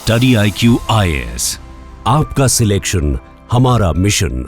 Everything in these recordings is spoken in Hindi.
स्टडी IQ IAS, आपका सिलेक्शन हमारा मिशन।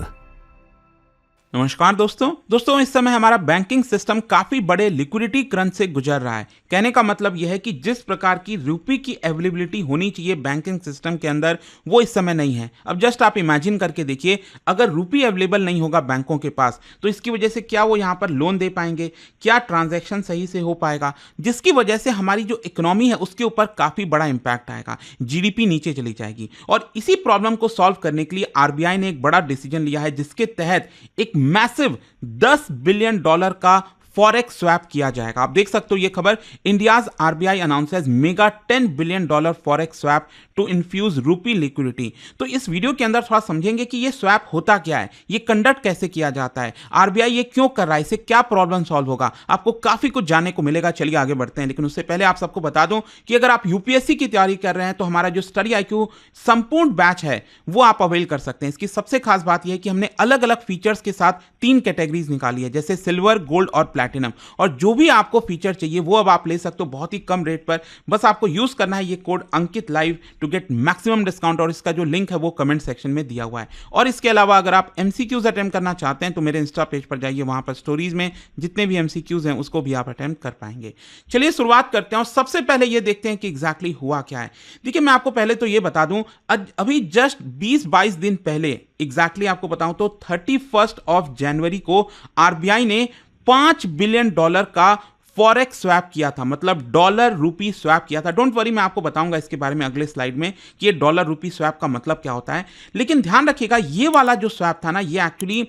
नमस्कार दोस्तों इस समय हमारा बैंकिंग सिस्टम काफी बड़े लिक्विडिटी क्रंच से गुजर रहा है। कहने का मतलब यह है कि जिस प्रकार की रुपये की अवेलेबिलिटी होनी चाहिए बैंकिंग सिस्टम के अंदर वो इस समय नहीं है। अब जस्ट आप इमेजिन करके देखिए, अगर रुपये अवेलेबल नहीं होगा बैंकों के पास तो इसकी वजह से क्या वो यहाँ पर लोन दे पाएंगे, क्या ट्रांजैक्शन सही से हो पाएगा, जिसकी वजह से हमारी जो इकोनॉमी है उसके ऊपर काफी बड़ा इंपैक्ट आएगा, जीडीपी नीचे चली जाएगी। और इसी प्रॉब्लम को सॉल्व करने के लिए आरबीआई ने एक बड़ा डिसीजन लिया है, जिसके तहत एक मैसिव $10 बिलियन का फॉरेक्स स्वैप किया जाएगा। आप देख सकते हो ये खबर, India's RBI announces mega $10 billion forex swap to infuse rupee liquidity. तो इस वीडियो के अंदर थोड़ा समझेंगे कि ये स्वैप होता क्या है, ये कंडक्ट कैसे किया जाता है, आरबीआई ये क्यों कर रहा है, इससे क्या प्रॉब्लम सॉल्व होगा। आपको काफी कुछ जानने को मिलेगा। चलिए आगे बढ़ते हैं, लेकिन उससे पहले आप सबको बता दूं कि अगर आप यूपीएससी की तैयारी कर रहे हैं तो हमारा जो स्टडी IQ संपूर्ण बैच है वो आप अवेल कर सकते हैं। इसकी सबसे खास बात यह है कि हमने अलग अलग फीचर्स के साथ 3 कैटेगरीज निकाली है, जैसे सिल्वर, गोल्ड और प्लैटिनम। और जो भी आपको फीचर चाहिए वो अब आप ले सकते हो बहुत ही कम रेट पर। बस आपको यूज करना है ये code Ankit live to get maximum discount, और इसका जो लिंक है वो कमेंट सेक्शन में दिया हुआ है। और इसके अलावा अगर आप MCQs अटेम्प्ट करना चाहते हैं तो मेरे इंस्टा पेज पर जाइए, वहां पर स्टोरीज में जितने भी MCQs हैं उसको भी आप अटेम्प्ट कर पाएंगे। चलिए शुरुआत करते हैं और सबसे पहले ये देखते हैं कि एग्जैक्टली हुआ क्या है। देखिए मैं आपको पहले तो ये बता दूं, अभी जस्ट 20-22 दिन पहले एग्जैक्टली आपको बताऊं तो 31 जनवरी को आरबीआई ने $5 बिलियन का फॉरेक्स स्वैप किया था, मतलब डॉलर रूपी स्वैप किया था। डोंट वरी, मैं आपको बताऊंगा इसके बारे में अगले स्लाइड में कि ये डॉलर रूपी स्वैप का मतलब क्या होता है। लेकिन ध्यान रखिएगा, ये वाला जो स्वैप था ना, ये एक्चुअली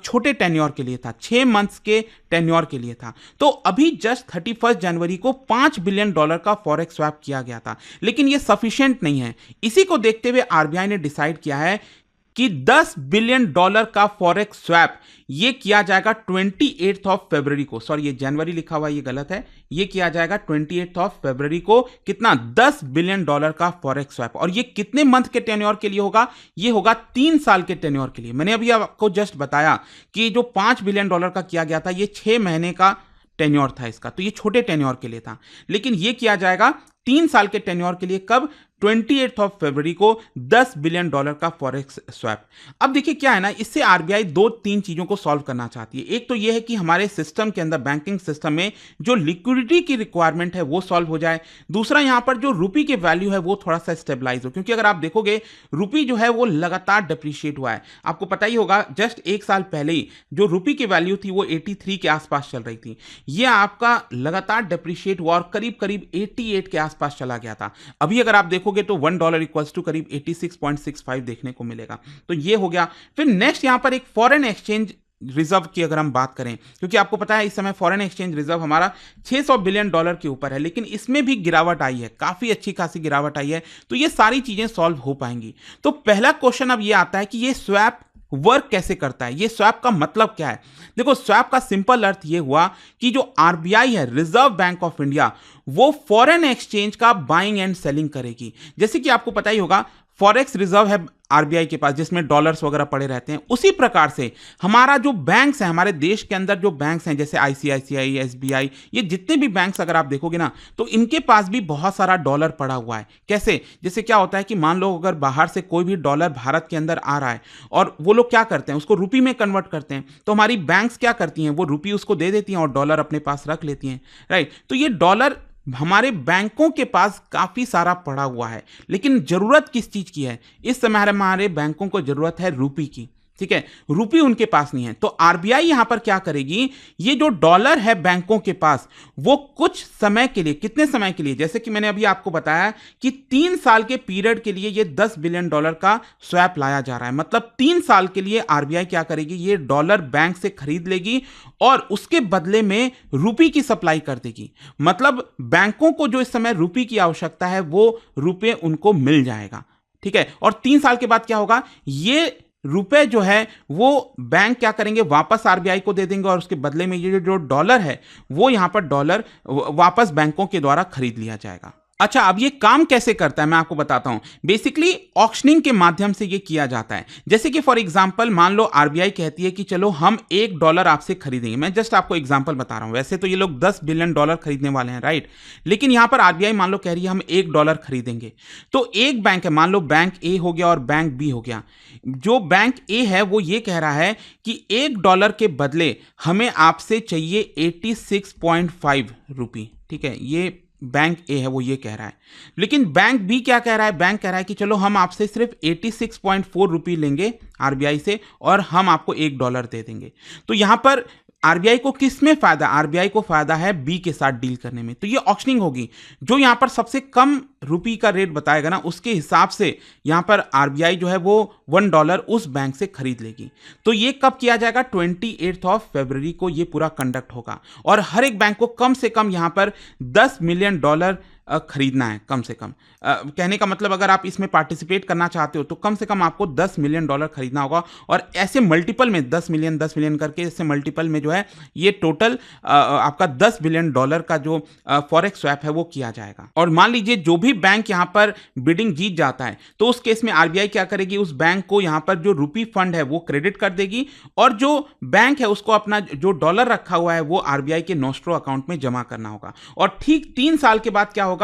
छोटे टेन्योर के लिए था, 6 मंथ्स के टेन्योर के लिए था। तो अभी जस्ट 31 जनवरी को $5 बिलियन का फॉरेक्स स्वैप किया गया था, लेकिन ये सफिशिएंट नहीं है। इसी को देखते हुए आरबीआई ने डिसाइड किया है कि $10 बिलियन का फॉरेक्स स्वैप ये किया जाएगा 28 फरवरी को। सॉरी, ये जनवरी लिखा हुआ ये गलत है, ये किया जाएगा 28 फरवरी को। कितना? $10 बिलियन का फॉरेक्स स्वैप। और ये कितने मंथ के टेन्योर के लिए होगा? ये होगा 3 साल के टेन्योर के लिए। मैंने अभी आपको जस्ट बताया कि जो $5 बिलियन का किया गया था ये 6 महीने का टेन्योर था इसका, तो ये छोटे टेन्योर के लिए था। लेकिन ये किया जाएगा 3 साल के टेन्योर के लिए। कब? 28 फरवरी को $10 बिलियन का फॉरेक्स स्वैप। अब देखिए क्या है ना, इससे आरबीआई 2-3 चीजों को सॉल्व करना चाहती है। एक तो यह है कि हमारे सिस्टम के अंदर, बैंकिंग सिस्टम में जो लिक्विडिटी की रिक्वायरमेंट है वो सॉल्व हो जाए। दूसरा, यहां पर जो रुपये की वैल्यू है वो थोड़ा सा स्टेबलाइज हो, क्योंकि अगर आप देखोगे रुपये जो है वो लगातार डिप्रिशिएट हुआ है। आपको पता ही होगा, जस्ट 1 साल पहले ही जो रुपये की वैल्यू थी वो 83 के आसपास चल रही थी। ये आपका लगातार डिप्रिशिएट हुआ और करीब करीब 88 के आसपास चला गया था। अभी अगर आप देखोगे तो $1 इक्वल्स टू करीब 86.65 देखने को मिलेगा। तो ये हो गया। फिर नेक्स्ट यहां पर एक फॉरेन एक्सचेंज रिजर्व की अगर हम बात करें, क्योंकि आपको पता है इस समय फॉरेन एक्सचेंज रिजर्व हमारा $600 बिलियन के ऊपर है, लेकिन इसमें भी गिरावट आई है, काफी अच्छी खासी गिरावट आई है। तो ये सारी चीजें सॉल्व हो पाएंगी। तो पहला क्वेश्चन अब ये आता है कि ये स्वैप वर्क कैसे करता है, ये स्वैप का मतलब क्या है। देखो, स्वैप का सिंपल अर्थ ये हुआ कि जो आरबीआई है, रिजर्व बैंक ऑफ इंडिया, वो फॉरेन एक्सचेंज का बाइंग एंड सेलिंग करेगी। जैसे कि आपको पता ही होगा फॉरेक्स रिजर्व है आरबीआई के पास, जिसमें डॉलर्स वगैरह पड़े रहते हैं। उसी प्रकार से हमारा जो बैंक्स हैं, हमारे देश के अंदर जो बैंक्स हैं, जैसे आईसीआईसीआई, एसबीआई, ये जितने भी बैंक्स अगर आप देखोगे ना, तो इनके पास भी बहुत सारा डॉलर पड़ा हुआ है। कैसे? जैसे क्या होता है कि मान लो अगर बाहर से कोई भी डॉलर भारत के अंदर आ रहा है और वो लोग क्या करते हैं, उसको रुपये में कन्वर्ट करते हैं, तो हमारी बैंक्स क्या करती हैं, वो रुपये उसको दे देती हैं और डॉलर अपने पास रख लेती हैं, राइट। तो ये डॉलर हमारे बैंकों के पास काफी सारा पड़ा हुआ है, लेकिन जरूरत किस चीज की है? इस समय हमारे बैंकों को जरूरत है रुपये की, ठीक है। रुपये उनके पास नहीं है, तो आरबीआई यहां पर क्या करेगी, ये जो डॉलर है बैंकों के पास वो कुछ समय के लिए, कितने समय के लिए, जैसे कि मैंने अभी आपको बताया कि 3 साल के पीरियड के लिए ये $10 बिलियन का स्वैप लाया जा रहा है। मतलब 3 साल के लिए आरबीआई क्या करेगी, ये डॉलर बैंक से खरीद लेगी और उसके बदले में रुपये की सप्लाई कर देगी। मतलब बैंकों को जो इस समय रुपये की आवश्यकता है वो रुपये उनको मिल जाएगा, ठीक है। और 3 साल के बाद क्या होगा, ये रुपए जो है वो बैंक क्या करेंगे, वापस आरबीआई को दे देंगे और उसके बदले में ये जो डॉलर है वो यहां पर डॉलर वापस बैंकों के द्वारा खरीद लिया जाएगा। अच्छा, अब ये काम कैसे करता है मैं आपको बताता हूं। बेसिकली ऑक्शनिंग के माध्यम से ये किया जाता है। जैसे कि फॉर एग्जांपल मान लो आरबीआई कहती है कि चलो हम $1 आपसे खरीदेंगे। मैं जस्ट आपको एग्जांपल बता रहा हूं। वैसे तो ये लोग $10 बिलियन खरीदने वाले हैं, राइट? लेकिन यहां पर आरबीआई मान लो कह रही है हम $1 खरीदेंगे। तो एक बैंक है, मान लो बैंक ए हो गया और बैंक बी हो गया। जो बैंक ए है वो ये कह रहा है कि $1 के बदले हमें आपसे चाहिए 86.5 रुपये। ठीक है, ये बैंक ए है वो ये कह रहा है। लेकिन बैंक बी क्या कह रहा है? बैंक कह रहा है कि चलो हम आपसे सिर्फ 86.4 रुपये लेंगे आरबीआई से और हम आपको $1 दे देंगे। तो यहां पर आरबीआई को किस में फायदा? आरबीआई को फायदा है बी के साथ डील करने में। तो ये ऑक्शनिंग होगी। जो यहां पर सबसे कम रुपये का रेट बताएगा ना, उसके हिसाब से यहां पर आरबीआई जो है वो $1 उस बैंक से खरीद लेगी। तो ये कब किया जाएगा? 28 फरवरी को ये पूरा कंडक्ट होगा और हर एक बैंक को कम से कम यहां पर $10 मिलियन खरीदना है कम से कम। कहने का मतलब अगर आप इसमें पार्टिसिपेट करना चाहते हो तो कम से कम आपको $10 मिलियन खरीदना होगा और ऐसे मल्टीपल में 10 मिलियन करके ऐसे मल्टीपल में जो है ये टोटल आपका $10 बिलियन का जो फॉरेक्स स्वैप है वो किया जाएगा। और मान लीजिए जो भी बैंक यहाँ पर बिडिंग जीत जाता है तो उस केस में आरबीआई क्या करेगी? उस बैंक को यहाँ पर जो रुपी फंड है वो क्रेडिट कर देगी और जो बैंक है उसको अपना जो डॉलर रखा हुआ है वो आरबीआई के नोस्ट्रो अकाउंट में जमा करना होगा। और ठीक 3 साल के बाद क्या होगा?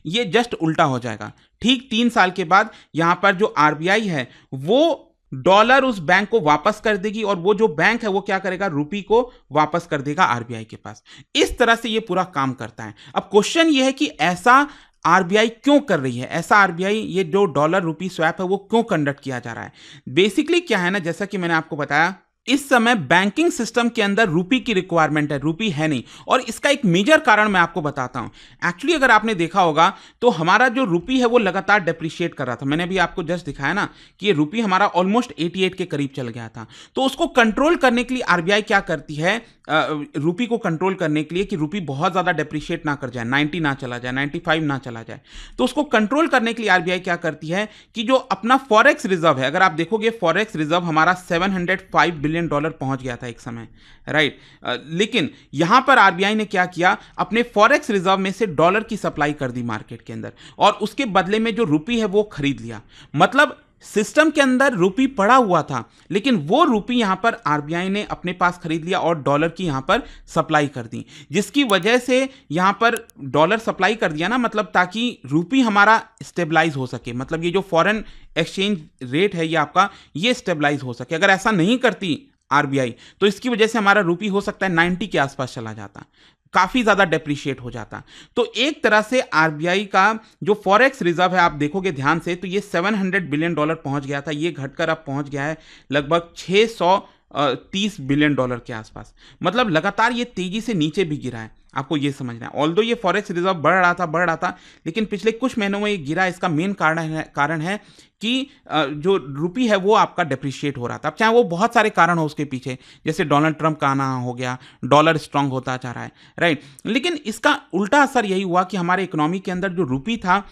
ये जस्ट उल्टा हो जाएगा। ठीक 3 साल के बाद यहां पर जो आरबीआई है वो डॉलर उस बैंक को वापस कर देगी और वो जो बैंक है वो क्या करेगा? रुपी को वापस कर देगा आरबीआई के पास। इस तरह से ये पूरा काम करता है। अब क्वेश्चन ये है कि ऐसा आरबीआई क्यों कर रही है? ऐसा आरबीआई ये जो डॉलर रुपी स्वैप है वो क्यों कंडक्ट किया जा रहा है? बेसिकली क्या है ना, जैसा कि मैंने आपको बताया, इस समय बैंकिंग सिस्टम के अंदर रुपी की रिक्वायरमेंट है, रुपी है नहीं। और इसका एक मेजर कारण मैं आपको बताता हूं। एक्चुअली अगर आपने देखा होगा तो हमारा जो रुपी है वो लगातार डेप्रिशिएट कर रहा था। मैंने भी आपको जस्ट दिखाया ना कि ये रुपी हमारा ऑलमोस्ट 88 के करीब चल गया था। तो उसको कंट्रोल करने के लिए आरबीआई क्या करती है? रुपी को कंट्रोल करने के लिए कि रुपी बहुत ज्यादा डेप्रिशिएट ना कर जाए, 90 ना चला जाए, 95 ना चला जाए, तो उसको कंट्रोल करने के लिए आरबीआई क्या करती है कि जो अपना फॉरेक्स रिजर्व है, अगर आप देखोगे फॉरेक्स रिजर्व हमारा $705 बिलियन पहुंच गया था एक समय, राइट? लेकिन यहां पर आरबीआई ने क्या किया? अपने फॉरेक्स रिजर्व में से डॉलर की सप्लाई कर दी मार्केट के अंदर और उसके बदले में जो रुपी है वो खरीद लिया। मतलब सिस्टम के अंदर रुपी पड़ा हुआ था लेकिन वो रुपी यहां पर आरबीआई ने अपने पास खरीद लिया और डॉलर की यहां पर सप्लाई कर दी, जिसकी वजह से यहां पर डॉलर सप्लाई कर दिया ना, मतलब ताकि रुपी हमारा स्टेबलाइज हो सके। मतलब ये जो फॉरेन एक्सचेंज रेट है ये आपका ये स्टेबलाइज हो सके। अगर ऐसा नहीं करती आरबीआई तो इसकी वजह से हमारा रुपी हो सकता है 90 के आसपास चला जाता, काफी ज्यादा डेप्रिशिएट हो जाता। तो एक तरह से आरबीआई का जो फॉरेक्स रिजर्व है आप देखोगे ध्यान से तो ये $700 बिलियन पहुंच गया था, ये घटकर अब पहुंच गया है लगभग $630 बिलियन के आसपास। मतलब लगातार ये तेजी से नीचे भी गिरा है, आपको ये समझना है। ऑल्दो ये फॉरेक्स रिजर्व बढ़ रहा था लेकिन पिछले कुछ महीनों में ये गिरा। इसका मेन कारण है कि जो रुपी है वो आपका डेप्रिशिएट हो रहा था। अब चाहे वो बहुत सारे कारण हो उसके पीछे, जैसे डोनाल्ड ट्रंप का आना हो गया, डॉलर स्ट्रांग होता जा रहा है, राइट? लेकिन इसका उल्टा असर यही हुआ कि हमारे इकोनॉमी के अंदर जो रुपी था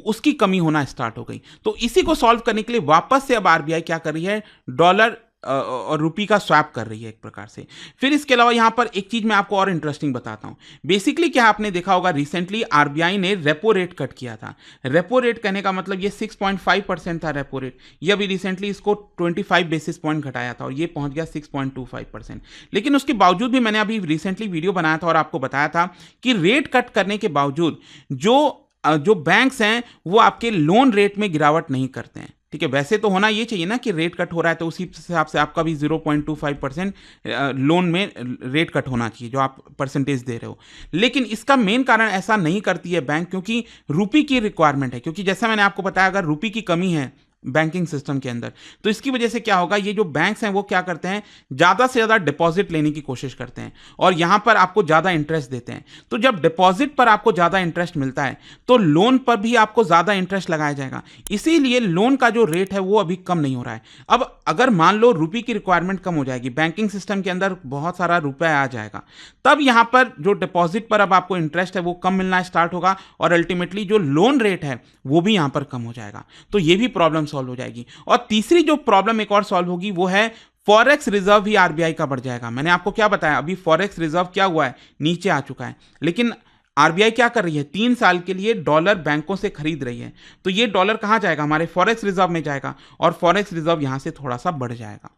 उसकी कमी होना स्टार्ट हो गई। तो इसी को सॉल्व करने के लिए वापस से अब आरबीआई क्या कर रही है? डॉलर और रुपी का स्वैप कर रही है एक प्रकार से। फिर इसके अलावा यहां पर एक चीज मैं आपको और इंटरेस्टिंग बताता हूं। बेसिकली क्या आपने देखा होगा, रिसेंटली आरबीआई ने रेपो रेट कट किया था। रेपो रेट कहने का मतलब ये 6.5% था रेपो रेट, ये अभी रिसेंटली इसको 25 बेसिस पॉइंट घटाया था और ये पहुंच गया 6.25%। लेकिन उसके बावजूद भी मैंने अभी रिसेंटली वीडियो बनाया था और आपको बताया था कि रेट कट करने के बावजूद जो बैंक्स हैं वो आपके लोन रेट में गिरावट नहीं करते हैं। ठीक है, वैसे तो होना ये चाहिए ना कि रेट कट हो रहा है तो उसी हिसाब से आपका भी 0.25% लोन में रेट कट होना चाहिए जो आप परसेंटेज दे रहे हो। लेकिन इसका मेन कारण ऐसा नहीं करती है बैंक, क्योंकि रुपी की रिक्वायरमेंट है। क्योंकि जैसा मैंने आपको बताया अगर रुपी की कमी है बैंकिंग सिस्टम के अंदर तो इसकी वजह से क्या होगा, ये जो बैंक्स हैं वो क्या करते हैं, ज्यादा से ज्यादा डिपॉजिट लेने की कोशिश करते हैं और यहां पर आपको ज्यादा इंटरेस्ट देते हैं। तो जब डिपॉजिट पर आपको ज्यादा इंटरेस्ट मिलता है तो लोन पर भी आपको ज्यादा इंटरेस्ट लगाया जाएगा, इसीलिए लोन का जो रेट है वो अभी कम नहीं हो रहा है। अब अगर मान लो रुपये की रिक्वायरमेंट कम हो जाएगी, बैंकिंग सिस्टम के अंदर बहुत सारा रुपया आ जाएगा, तब यहां पर जो डिपॉजिट पर अब आपको इंटरेस्ट है वो कम मिलना स्टार्ट होगा और अल्टीमेटली जो लोन रेट है वो भी यहां पर कम हो जाएगा। तो ये भी प्रॉब्लम सॉल्व हो जाएगी। और तीसरी जो प्रॉब्लम एक और सॉल्व होगी वो है फॉरेक्स रिजर्व भी आरबीआई का बढ़ जाएगा। मैंने आपको क्या बताया, अभी फॉरेक्स रिजर्व क्या हुआ है, नीचे आ चुका है, लेकिन आरबीआई क्या कर रही है, 3 साल के लिए डॉलर बैंकों से खरीद रही है, तो ये डॉलर कहाँ जाएगा, हमारे फॉरेक्स रिजर्व में जाएगा और फॉरेक्स रिजर्व यहां से थोड़ा सा बढ़ जाएगा।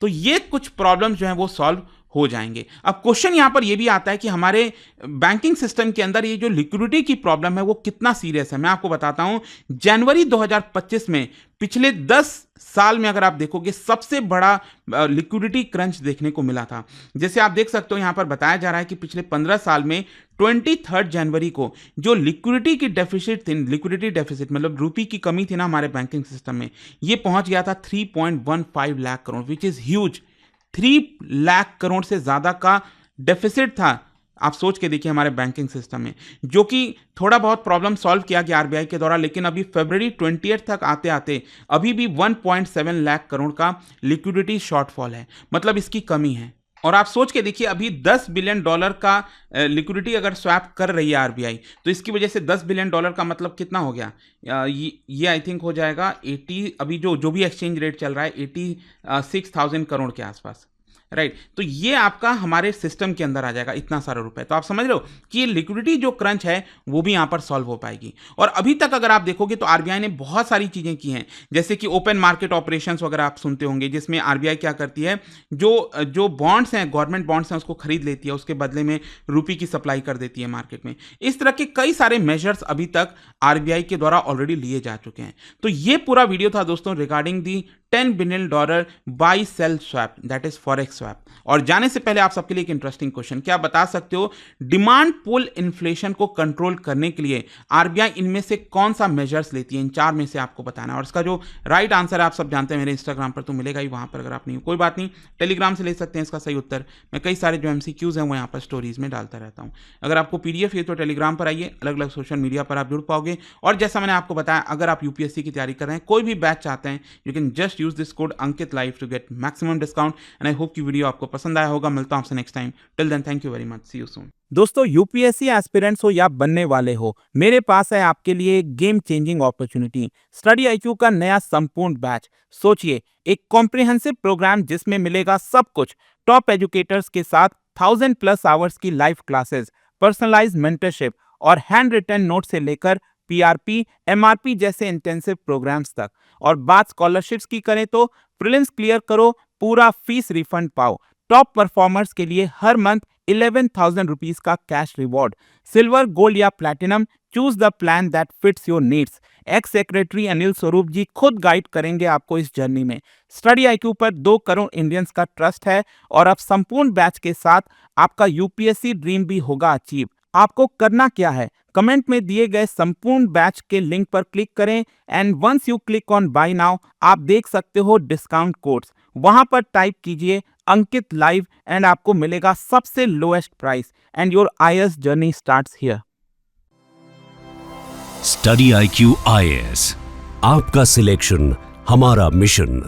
तो ये कुछ प्रॉब्लम जो है वो सॉल्व हो जाएंगे। अब क्वेश्चन यहां पर यह भी आता है कि हमारे बैंकिंग सिस्टम के अंदर ये जो लिक्विडिटी की प्रॉब्लम है वो कितना सीरियस है। मैं आपको बताता हूं, जनवरी 2025 में पिछले 10 साल में अगर आप देखोगे सबसे बड़ा लिक्विडिटी क्रंच देखने को मिला था। जैसे आप देख सकते हो यहां पर बताया जा रहा है कि पिछले 15 साल में 23 जनवरी को जो लिक्विडिटी की डेफिसिट थी, लिक्विडिटी डेफिसिट मतलब रुपये की कमी थी ना हमारे बैंकिंग सिस्टम में, ये पहुंच गया था 3.15 lakh crore, which is huge. 3 lakh crore से ज्यादा का डेफिसिट था। आप सोच के देखिए हमारे बैंकिंग सिस्टम में, जो कि थोड़ा बहुत प्रॉब्लम सॉल्व किया गया आरबीआई के द्वारा, लेकिन अभी फरवरी 20 तक आते आते अभी भी 1.7 लाख करोड़ का लिक्विडिटी शॉर्टफॉल है, मतलब इसकी कमी है। और आप सोच के देखिए अभी $10 बिलियन का लिक्विडिटी अगर स्वैप कर रही है आरबीआई, तो इसकी वजह से $10 बिलियन का मतलब कितना हो गया, ये आई थिंक हो जाएगा 80, अभी जो भी एक्सचेंज रेट चल रहा है 86,000 करोड़ के आसपास, राइट। तो ये आपका हमारे सिस्टम के अंदर आ जाएगा इतना सारा रुपए। तो आप समझ रहे हो कि ये लिक्विडिटी जो क्रंच है वो भी यहां पर सॉल्व हो पाएगी। और अभी तक अगर आप देखोगे तो आरबीआई ने बहुत सारी चीजें की हैं, जैसे कि ओपन मार्केट ऑपरेशंस वगैरह आप सुनते होंगे, जिसमें आरबीआई क्या करती है, जो बॉन्ड्स हैं, गवर्नमेंट बॉन्ड्स हैं, उसको खरीद लेती है, उसके बदले में रुपये की सप्लाई कर देती है मार्केट में। इस तरह के कई सारे मेजर्स अभी तक आरबीआई के द्वारा ऑलरेडी लिए जा चुके हैं। तो ये पूरा वीडियो था दोस्तों regarding the $10 billion buy sell swap, that is forex swap. और जाने से पहले आप सबके लिए एक इंटरेस्टिंग क्वेश्चन, क्या बता सकते हो डिमांड पुल इन्फ्लेशन को कंट्रोल करने के लिए आरबीआई इनमें से कौन सा मेजर्स लेती है? इन 4 में से आपको बताना है। और इसका जो राइट आंसर है आप सब जानते हैं, मेरे इंस्टाग्राम पर तो मिलेगा ही, वहां पर अगर आप नहीं, कोई बात नहीं, टेलीग्राम से ले सकते हैं इसका सही उत्तर। मैं कई सारे जो एमसीक्यूज हैं वो यहाँ पर स्टोरीज में डालता रहता हूँ। अगर आपको पीडीएफ है तो टेलीग्राम पर आइए, अलग अलग सोशल मीडिया पर आप जुड़ पाओगे। और जैसा मैंने आपको बताया, अगर आप यूपीएससी की तैयारी कर रहे हैं, कोई भी बैच चाहते हैं, you can just use this code Ankit live to get maximum discount. And I hope की वीडियो आपको पसंद आया होगा। मिलता हूं आपसे next time. Till then thank you very much, see you soon. दोस्तों, यूपीएससी एस्पिरेंट्स हो या बनने वाले हो, मेरे पास है आपके लिए एक game changing opportunity, study IQ का नया संपूर्ण बैच। सोचिए, एक कॉम्प्रिहेंसिव प्रोग्राम जिसमें मिलेगा सब कुछ, टॉप एजुकेटर्स के साथ 1000+ आवर्स की लाइव क्लासेस, पर्सनलाइज्ड मेंटरशिप और हैंड रिटन नोट से लेकर पीआरपी, एमआरपी जैसे इंटेंसिव प्रोग्राम्स तक। और बात स्कॉलरशिप्स की करें तो प्रीलिम्स क्लियर करो, पूरा फीस रिफंड पाओ। टॉप परफॉर्मर्स के लिए हर मंथ 11,000 रुपीज का कैश रिवॉर्ड। सिल्वर, गोल्ड या platinum, choose the plan that fits your needs. X secretary Anil Swarup जी खुद गाइड करेंगे आपको इस जर्नी में। स्टडी आईक्यू पर 2 करोड़ इंडियंस का ट्रस्ट है और अब संपूर्ण बैच के साथ आपका यूपीएससी ड्रीम भी होगा अचीव। आपको करना क्या है, कमेंट में दिए गए संपूर्ण बैच के लिंक पर क्लिक करें and once you click on buy now, आप देख सकते हो डिस्काउंट कोड्स, वहां पर टाइप कीजिए अंकित लाइव एंड आपको मिलेगा सबसे lowest price and your IAS journey starts here. Study IQ IAS, आपका सिलेक्शन हमारा मिशन।